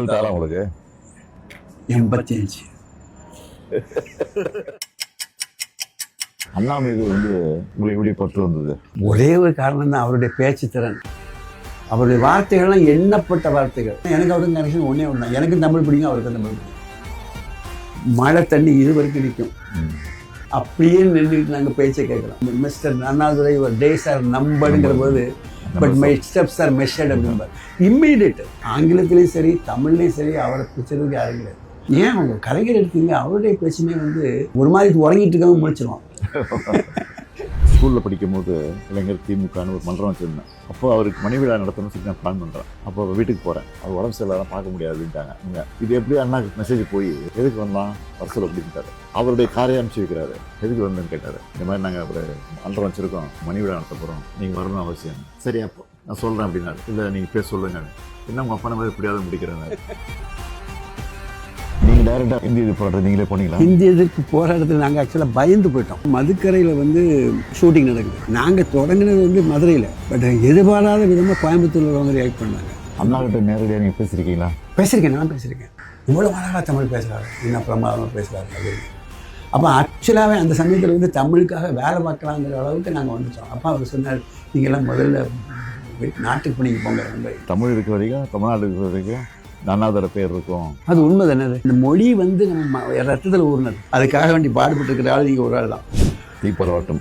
சொல்லிட்டாரா உங்களுக்கு? 85. அண்ணா மீது உங்களுக்கு எப்படி பற்று வந்தது? ஒரே ஒரு காரணம் தான், அவருடைய பேச்சு திறன். அவருடைய வார்த்தைகள்லாம் எண்ணப்பட்ட வார்த்தைகள். எனக்கு அவருக்கு கனெக்ஷன் ஒன்றே ஒன்று தான். எனக்கும் தமிழ் பிடிக்கும், அவருக்கும் தமிழ் பிடிக்கும். மழை தண்ணி இது வரைக்கும் நிற்கும். அப்படியே நின்றுட்டு நாங்கள் பேச்சை கேட்கலாம். மிஸ்டர் அண்ணாதுரை ஒரு டேஸ் ஆர் நம்பருங்கிற போது but my steps are measured அப்படின்பார். இம்மீடியட். ஆங்கிலத்திலையும் சரி தமிழ்லையும் சரி அவரை பிடிச்சதுக்கு யாரும் கிடையாது. ஏன் அவங்க கலைஞர் எடுத்தீங்க, அவருடைய பேச்சுமே ஒரு மாதிரி உறங்கிட்டு இருக்காம முடிச்சிருவான். ஸ்கூலில் படிக்கும்போது இளைஞர் திமுகன்னு ஒரு மன்றம் வச்சுருந்தேன். அப்போ அவருக்கு மணி விழா நடத்தணும்னு சொல்லி நான் பிளான் பண்ணுறேன். அப்போ வீட்டுக்கு போகிறேன். அவர் உடம்பு சரியில்லாம் பார்க்க முடியாது அப்படின்ட்டாங்க. இது எப்படி அண்ணாக்கு மெசேஜ் போய் எதுக்கு வந்தான் வரசல் அப்படின்ட்டாரு. அவருடைய காரையை அனுப்பிச்சி வைக்கிறாரு. எதுக்கு வந்தேன்னு கேட்டார். இந்த மாதிரி நாங்கள் ஒரு மன்றம் வச்சுருக்கோம், மணி விழா நடத்த போகிறோம், நீங்கள் வரணும் அவசியம். சரி அப்போ நான் சொல்கிறேன் அப்படின்னாரு. இல்லை நீங்கள் பேச சொல்லுங்க. என்ன உங்கள் அப்பா மாதிரி எப்படியாவது முடிக்கிறேன். நீங்கள் டைரெக்டாக இந்திய எதிர்ப்பு போராட்டம் நீங்களே போனீங்களா? இந்திய எதிர்ப்பு போராட்டத்தில் நாங்கள் ஆக்சுவலாக பயந்து போயிட்டோம். மதுக்கரையில் ஷூட்டிங் நடக்குது. நாங்கள் தொடங்கினது மதுரையில். பட் எதிர்பாராத விதமாக கோயம்புத்தூரில் உள்ளவங்க ரியாக்ட் பண்ணாங்க. அண்ணா கிட்ட நேரடியாக நீங்கள் பேசியிருக்கீங்களா? பேசியிருக்கேன், நான் பேசியிருக்கேன். இவ்வளோ அழகாக தமிழ் பேசுகிறாரு, இன்னும் பிரமாதமாக பேசுகிறாரு அப்படின்னு. அப்போ ஆக்சுவலாகவே அந்த சமயத்தில் தமிழுக்காக வேலை பார்க்கலாங்கிற அளவுக்கு நாங்கள் வந்துட்டோம். அப்போ அவர் சொன்னார், நீங்கள்லாம் முதல்ல நாட்டுக்கு பண்ணிக்கு போங்க. தமிழ் இருக்கிற வரைக்கும், தமிழ்நாடு இருக்கிற வரைக்கும் அண்ணாதுரை பேர் இருக்கும். அது உண்மை தானே. இந்த மொழி நம்ம ரத்தத்தில் ஊர்னது. அதுக்காக வேண்டி பாடுபட்டு இருக்கிற ஆள் நீங்கள் ஒரு ஆள் தான். தீ போராட்டம்